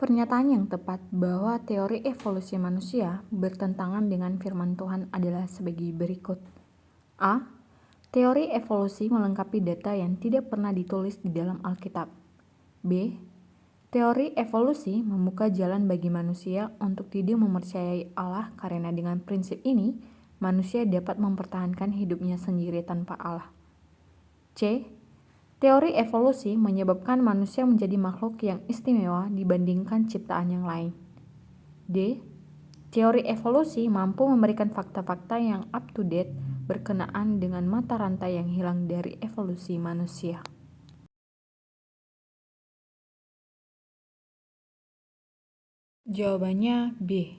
Pernyataan yang tepat bahwa teori evolusi manusia bertentangan dengan firman Tuhan adalah sebagai berikut. A. Teori evolusi melengkapi data yang tidak pernah ditulis di dalam Alkitab. B. Teori evolusi membuka jalan bagi manusia untuk tidak mempercayai Allah karena dengan prinsip ini, manusia dapat mempertahankan hidupnya sendiri tanpa Allah. C. Teori evolusi menyebabkan manusia menjadi makhluk yang istimewa dibandingkan ciptaan yang lain. D. Teori evolusi mampu memberikan fakta-fakta yang up-to-date berkenaan dengan mata rantai yang hilang dari evolusi manusia. Jawabannya B.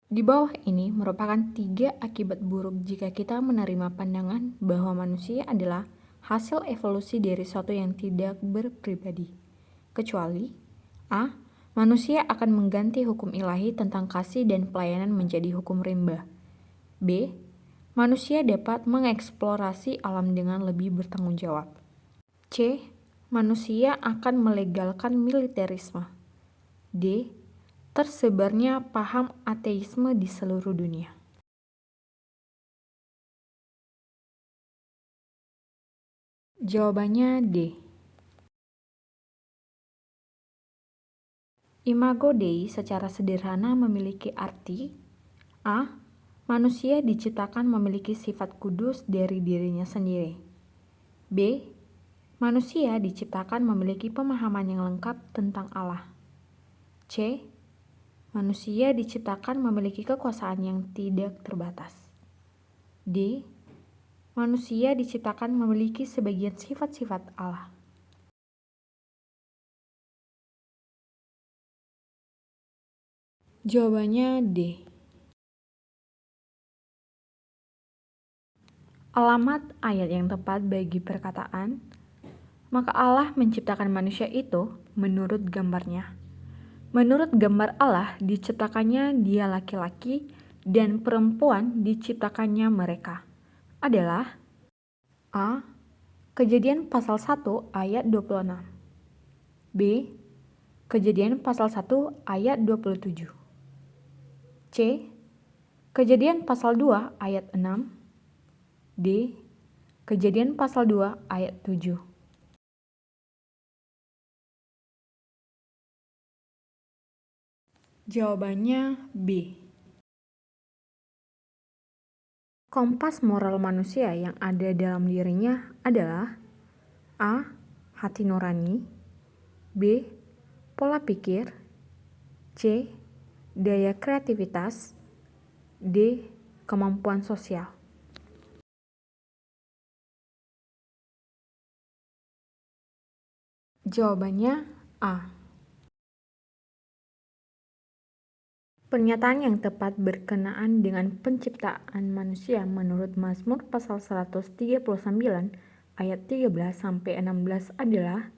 Di bawah ini merupakan 3 akibat buruk jika kita menerima pandangan bahwa manusia adalah hasil evolusi dari sesuatu yang tidak berpribadi. Kecuali A. Manusia akan mengganti hukum ilahi tentang kasih dan pelayanan menjadi hukum rimba. B. Manusia dapat mengeksplorasi alam dengan lebih bertanggung jawab. C. Manusia akan melegalkan militerisme. D. Tersebarnya paham ateisme di seluruh dunia. Jawabannya D. Imago Dei secara sederhana memiliki arti A. Manusia diciptakan memiliki sifat kudus dari dirinya sendiri. B. Manusia diciptakan memiliki pemahaman yang lengkap tentang Allah. C. Manusia diciptakan memiliki kekuasaan yang tidak terbatas. D. Manusia diciptakan memiliki sebagian sifat-sifat Allah. Jawabannya D. Alamat ayat yang tepat bagi perkataan, maka Allah menciptakan manusia itu menurut gambarnya. Menurut gambar Allah diciptakannya dia laki-laki dan perempuan diciptakannya mereka adalah A. Kejadian pasal 1 ayat 26. B. Kejadian pasal 1 ayat 27. C. Kejadian pasal 2 ayat 6. D. Kejadian pasal 2 ayat 7. Jawabannya B. Kompas moral manusia yang ada dalam dirinya adalah A. Hati nurani. B. Pola pikir. C. Daya kreativitas. D. Kemampuan sosial. Jawabannya A. Pernyataan yang tepat berkenaan dengan penciptaan manusia menurut Mazmur pasal 139 ayat 13-16 adalah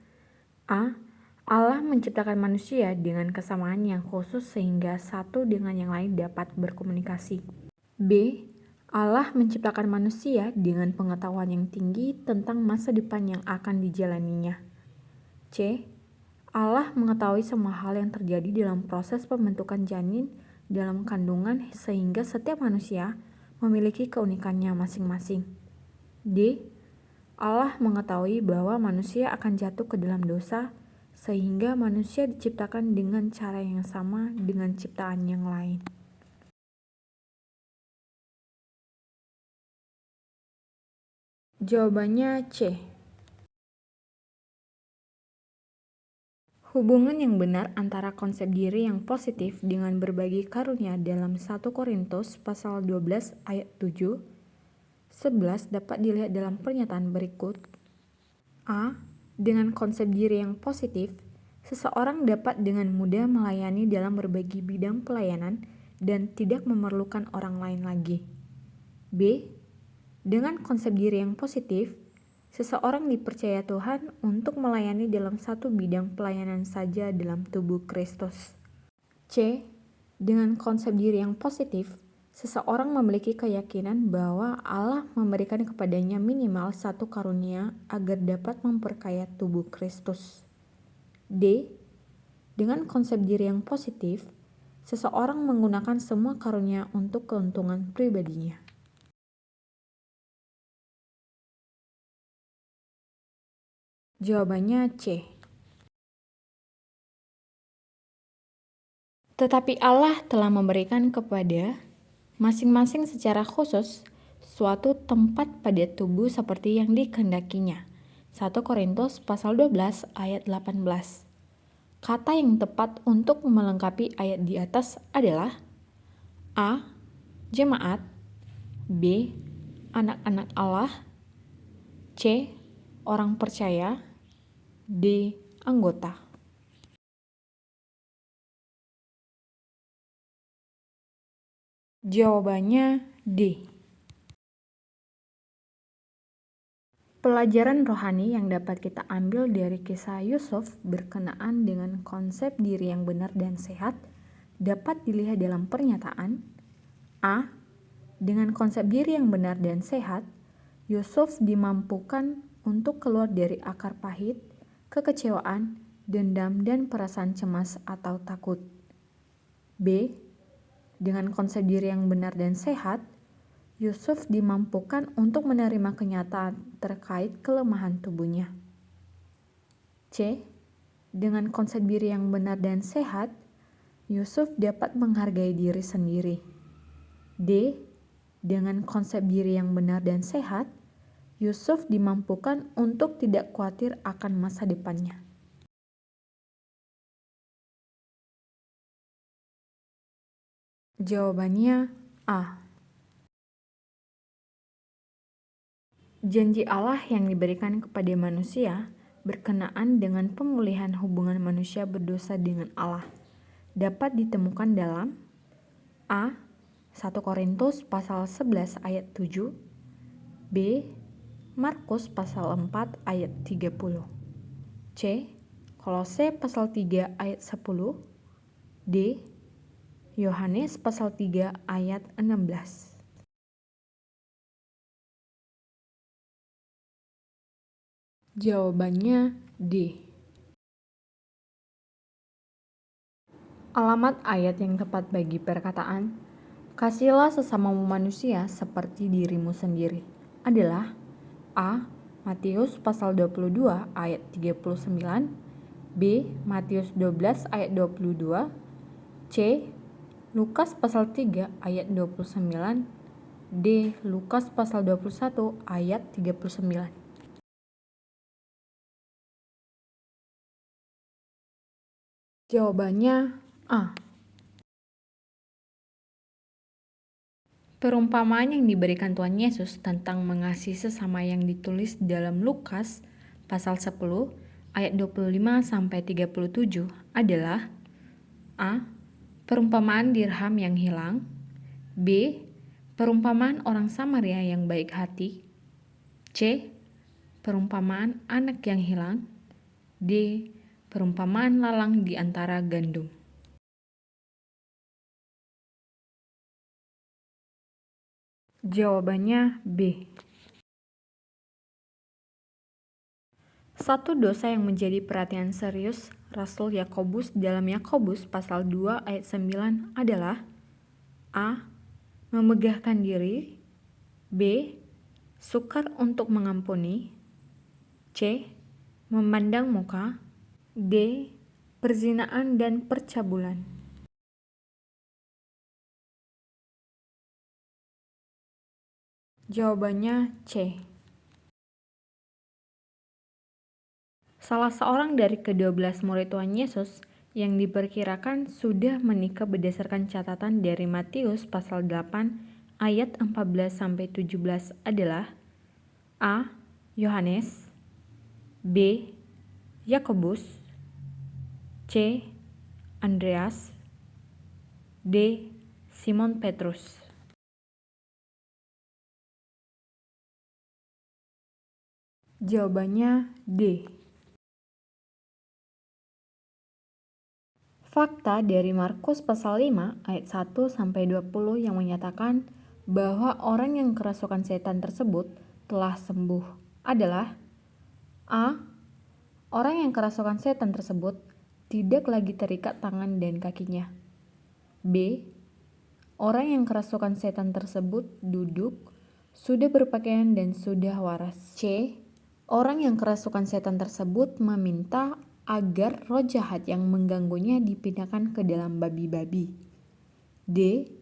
A. Allah menciptakan manusia dengan kesamaan yang khusus sehingga satu dengan yang lain dapat berkomunikasi. B. Allah menciptakan manusia dengan pengetahuan yang tinggi tentang masa depan yang akan dijalaninya. C. Allah mengetahui semua hal yang terjadi dalam proses pembentukan janin dalam kandungan sehingga setiap manusia memiliki keunikannya masing-masing. D. Allah mengetahui bahwa manusia akan jatuh ke dalam dosa sehingga manusia diciptakan dengan cara yang sama dengan ciptaan yang lain. Jawabannya C. Hubungan yang benar antara konsep diri yang positif dengan berbagai karunia dalam 1 Korintus pasal 12 ayat 7, 11 dapat dilihat dalam pernyataan berikut. A. Dengan konsep diri yang positif, seseorang dapat dengan mudah melayani dalam berbagai bidang pelayanan dan tidak memerlukan orang lain lagi. B. Dengan konsep diri yang positif, seseorang dipercaya Tuhan untuk melayani dalam satu bidang pelayanan saja dalam tubuh Kristus. C. Dengan konsep diri yang positif, seseorang memiliki keyakinan bahwa Allah memberikan kepadanya minimal satu karunia agar dapat memperkaya tubuh Kristus. D. Dengan konsep diri yang positif, seseorang menggunakan semua karunia untuk keuntungan pribadinya. Jawabannya C. Tetapi Allah telah memberikan kepada masing-masing secara khusus suatu tempat pada tubuh seperti yang dikehendakinya. 1 Korintus pasal 12 ayat 18. Kata yang tepat untuk melengkapi ayat di atas adalah A. Jemaat, B. Anak-anak Allah, C. Orang percaya, D. Anggota. Jawabannya D. Pelajaran rohani yang dapat kita ambil dari kisah Yusuf berkenaan dengan konsep diri yang benar dan sehat dapat dilihat dalam pernyataan A. Dengan konsep diri yang benar dan sehat, Yusuf dimampukan untuk keluar dari akar pahit, kekecewaan, dendam, dan perasaan cemas atau takut. B. Dengan konsep diri yang benar dan sehat, Yusuf dimampukan untuk menerima kenyataan terkait kelemahan tubuhnya. C. Dengan konsep diri yang benar dan sehat, Yusuf dapat menghargai diri sendiri. D. Dengan konsep diri yang benar dan sehat, Yusuf dimampukan untuk tidak khawatir akan masa depannya. Jawabannya A. Janji Allah yang diberikan kepada manusia berkenaan dengan pemulihan hubungan manusia berdosa dengan Allah dapat ditemukan dalam A. 1 Korintus pasal 11 ayat 7, B. Markus pasal 4 ayat 30, C. Kolose pasal 3 ayat 10, D. Yohanes pasal 3 ayat 16. Jawabannya D. Alamat ayat yang tepat bagi perkataan "Kasihilah sesamamu manusia seperti dirimu sendiri" adalah A. Matius pasal 22 ayat 39, B. Matius 12 ayat 22, C. Lukas pasal 3 ayat 29, D. Lukas pasal 21 ayat 39. Jawabannya A. Perumpamaan yang diberikan Tuhan Yesus tentang mengasihi sesama yang ditulis dalam Lukas pasal 10 ayat 25 sampai 37 adalah A. Perumpamaan dirham yang hilang, B. Perumpamaan orang Samaria yang baik hati, C. Perumpamaan anak yang hilang, D. Perumpamaan lalang di antara gandum. Jawabannya B. Satu dosa yang menjadi perhatian serius Rasul Yakobus dalam Yakobus pasal 2 ayat 9 adalah A. Memegahkan diri, B. Sukar untuk mengampuni, C. Memandang muka, D. Perzinaan dan percabulan. Jawabannya C. Salah seorang dari ke-12 murid Tuhan Yesus yang diperkirakan sudah menikah berdasarkan catatan dari Matius pasal 8 ayat 14-17 adalah A. Yohanes, B. Yakobus, C. Andreas, D. Simon Petrus. Jawabannya D. Fakta dari Markus pasal 5 ayat 1-20 yang menyatakan bahwa orang yang kerasukan setan tersebut telah sembuh adalah A. Orang yang kerasukan setan tersebut tidak lagi terikat tangan dan kakinya. B. Orang yang kerasukan setan tersebut duduk, sudah berpakaian dan sudah waras. C. Orang yang kerasukan setan tersebut meminta agar roh jahat yang mengganggunya dipindahkan ke dalam babi-babi. D.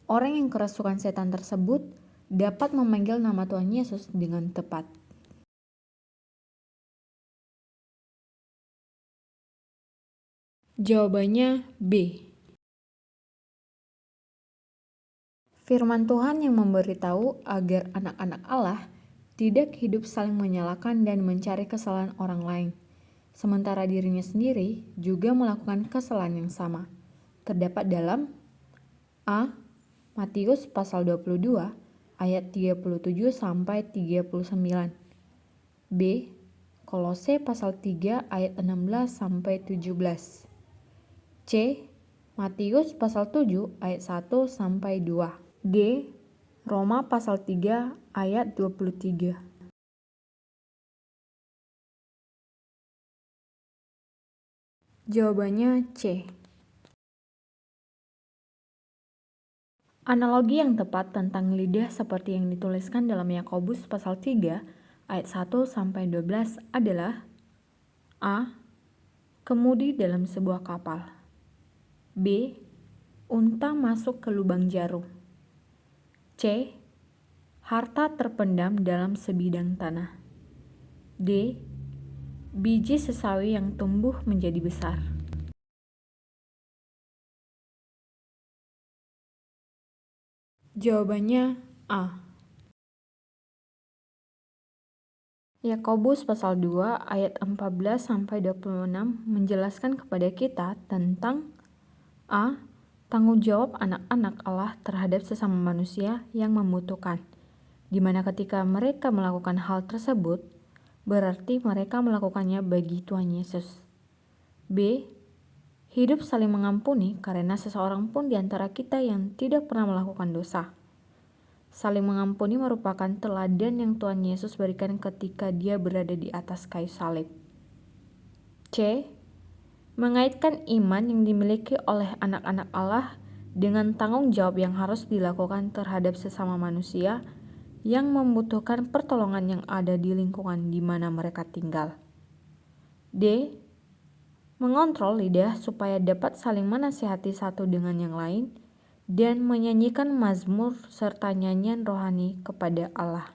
Orang yang kerasukan setan tersebut dapat memanggil nama Tuhan Yesus dengan tepat. Jawabannya B. Firman Tuhan yang memberitahu agar anak-anak Allah tidak hidup saling menyalahkan dan mencari kesalahan orang lain, sementara dirinya sendiri juga melakukan kesalahan yang sama. Terdapat dalam A. Matius pasal 22 ayat 37 sampai 39. B. Kolose pasal 3 ayat 16 sampai 17. C. Matius pasal 7 ayat 1 sampai 2. D. Roma pasal 3 ayat 23. Jawabannya C. Analogi yang tepat tentang lidah seperti yang dituliskan dalam Yakobus pasal 3 ayat 1 sampai 12 adalah A. Kemudi dalam sebuah kapal. B. Unta masuk ke lubang jarum. C. Harta terpendam dalam sebidang tanah. D. Biji sesawi yang tumbuh menjadi besar. Jawabannya A. Yakobus pasal 2 ayat 14 sampai 26 menjelaskan kepada kita tentang A. Tanggung jawab anak-anak Allah terhadap sesama manusia yang membutuhkan, di mana ketika mereka melakukan hal tersebut, berarti mereka melakukannya bagi Tuhan Yesus. B. Hidup saling mengampuni karena seseorang pun di antara kita yang tidak pernah melakukan dosa. Saling mengampuni merupakan teladan yang Tuhan Yesus berikan ketika Dia berada di atas kayu salib. C. Mengaitkan iman yang dimiliki oleh anak-anak Allah dengan tanggung jawab yang harus dilakukan terhadap sesama manusia yang membutuhkan pertolongan yang ada di lingkungan di mana mereka tinggal. D. Mengontrol lidah supaya dapat saling menasihati satu dengan yang lain dan menyanyikan mazmur serta nyanyian rohani kepada Allah.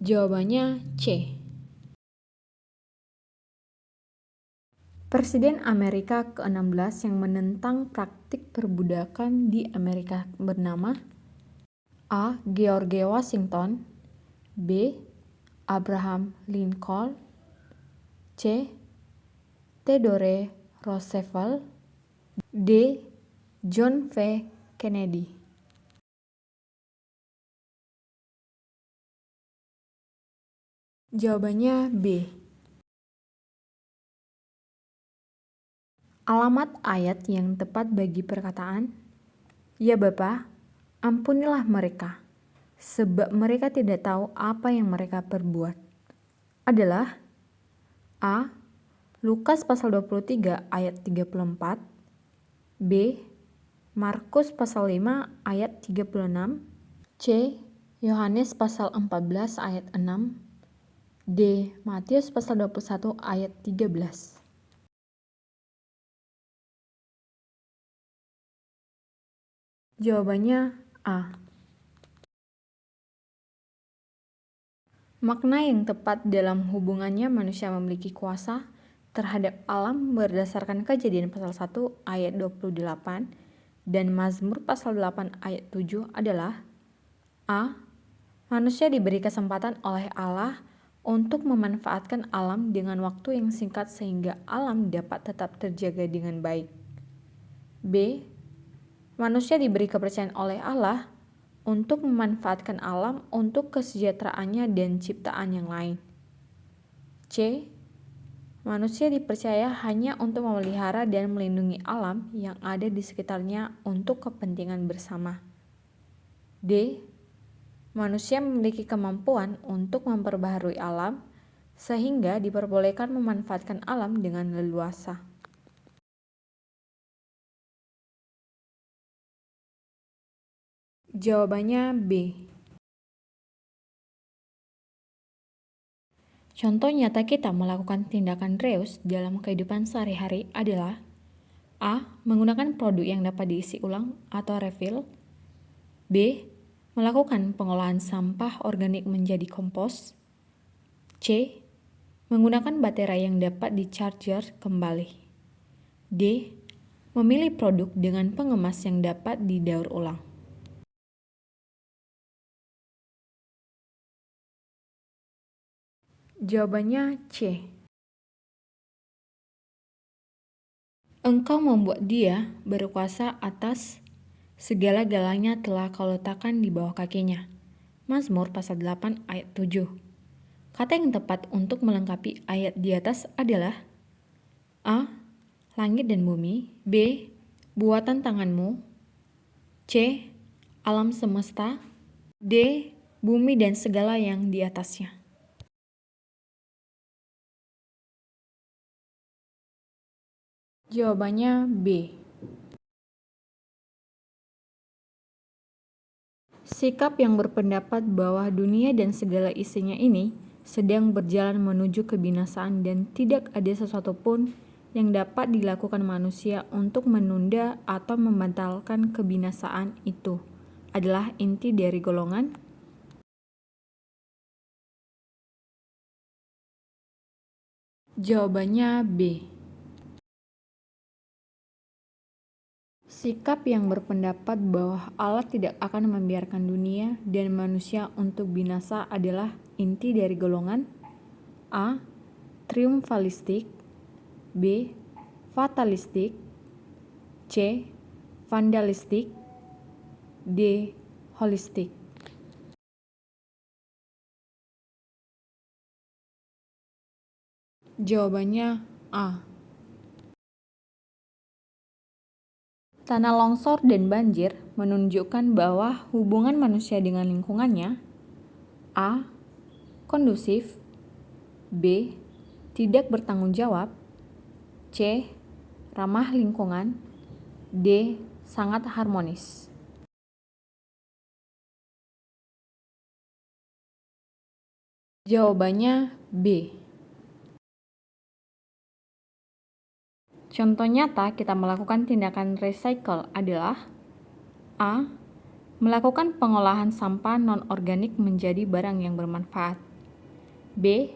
Jawabannya C. Presiden Amerika ke-16 yang menentang praktik perbudakan di Amerika bernama A. George Washington. B. Abraham Lincoln. C. Theodore Roosevelt. D. John F. Kennedy. Jawabannya B. Alamat ayat yang tepat bagi perkataan, "Ya Bapa, ampunilah mereka, sebab mereka tidak tahu apa yang mereka perbuat," adalah A. Lukas pasal 23 ayat 34. B. Markus pasal 5 ayat 36. C. Yohanes pasal 14 ayat 6. D. Matius pasal 21 ayat 13. Jawabannya A. Makna yang tepat dalam hubungannya manusia memiliki kuasa terhadap alam berdasarkan Kejadian pasal 1 ayat 28 dan Mazmur pasal 8 ayat 7 adalah A. Manusia diberi kesempatan oleh Allah untuk memanfaatkan alam dengan waktu yang singkat sehingga alam dapat tetap terjaga dengan baik. B. Manusia diberi kepercayaan oleh Allah untuk memanfaatkan alam untuk kesejahteraannya dan ciptaan yang lain. C. Manusia dipercaya hanya untuk memelihara dan melindungi alam yang ada di sekitarnya untuk kepentingan bersama. D. Manusia memiliki kemampuan untuk memperbaharui alam, sehingga diperbolehkan memanfaatkan alam dengan leluasa. Jawabannya B. Contoh nyata kita melakukan tindakan reuse dalam kehidupan sehari-hari adalah A. Menggunakan produk yang dapat diisi ulang atau refill. B. Melakukan pengolahan sampah organik menjadi kompos. C. Menggunakan baterai yang dapat di-charger kembali. D. Memilih produk dengan pengemas yang dapat didaur ulang. Jawabannya C. Engkau membuat dia berkuasa atas segala-galanya telah kau letakkan di bawah kakinya. Mazmur pasal 8 ayat 7. Kata yang tepat untuk melengkapi ayat di atas adalah A. Langit dan bumi. B. Buatan tanganmu. C. Alam semesta. D. Bumi dan segala yang di atasnya. Jawabannya B. Sikap yang berpendapat bahwa dunia dan segala isinya ini sedang berjalan menuju kebinasaan dan tidak ada sesuatu pun yang dapat dilakukan manusia untuk menunda atau membatalkan kebinasaan itu adalah inti dari golongan. Jawabannya B. Sikap yang berpendapat bahwa Allah tidak akan membiarkan dunia dan manusia untuk binasa adalah inti dari golongan A. Triumfalistik. B. Fatalistik. C. Vandalistik. D. Holistik. Jawabannya A. Tanah longsor dan banjir menunjukkan bahwa hubungan manusia dengan lingkungannya A. Kondusif. B. Tidak bertanggung jawab. C. Ramah lingkungan. D. Sangat harmonis. Jawabannya B. Contoh nyata kita melakukan tindakan recycle adalah A. Melakukan pengolahan sampah non-organik menjadi barang yang bermanfaat. B.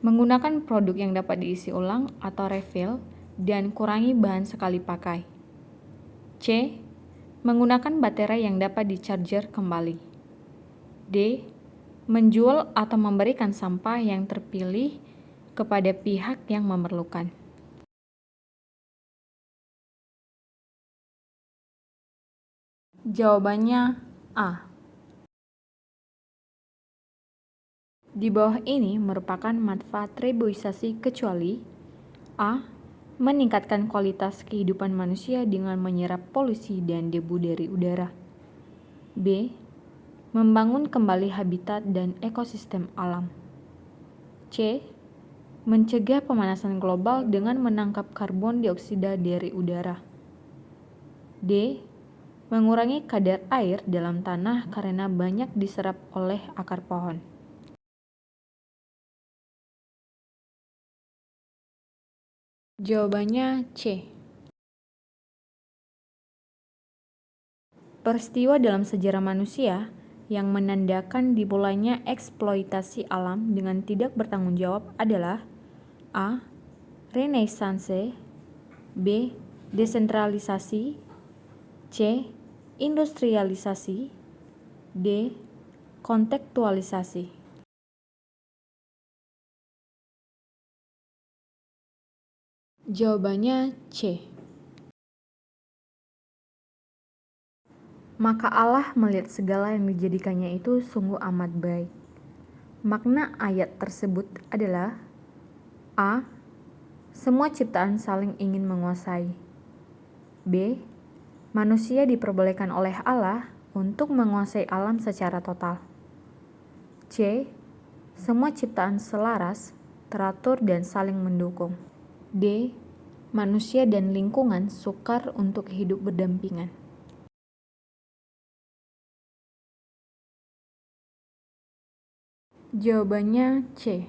Menggunakan produk yang dapat diisi ulang atau refill dan kurangi bahan sekali pakai. C. Menggunakan baterai yang dapat di-charger kembali. D. Menjual atau memberikan sampah yang terpilih kepada pihak yang memerlukan. Jawabannya A. Di bawah ini merupakan manfaat reboisasi kecuali A. Meningkatkan kualitas kehidupan manusia dengan menyerap polusi dan debu dari udara. B. Membangun kembali habitat dan ekosistem alam. C. Mencegah pemanasan global dengan menangkap karbon dioksida dari udara. D. Mengurangi kadar air dalam tanah karena banyak diserap oleh akar pohon. Jawabannya C. Peristiwa dalam sejarah manusia yang menandakan dimulainya eksploitasi alam dengan tidak bertanggung jawab adalah A. Renaissance. B. Desentralisasi. C. Industrialisasi. D. Kontekstualisasi. Jawabannya C. Maka Allah melihat segala yang dijadikannya itu sungguh amat baik. Makna ayat tersebut adalah A. Semua ciptaan saling ingin menguasai. B. Manusia diperbolehkan oleh Allah untuk menguasai alam secara total. C. Semua ciptaan selaras, teratur, dan saling mendukung. D. Manusia dan lingkungan sukar untuk hidup berdampingan. Jawabannya C.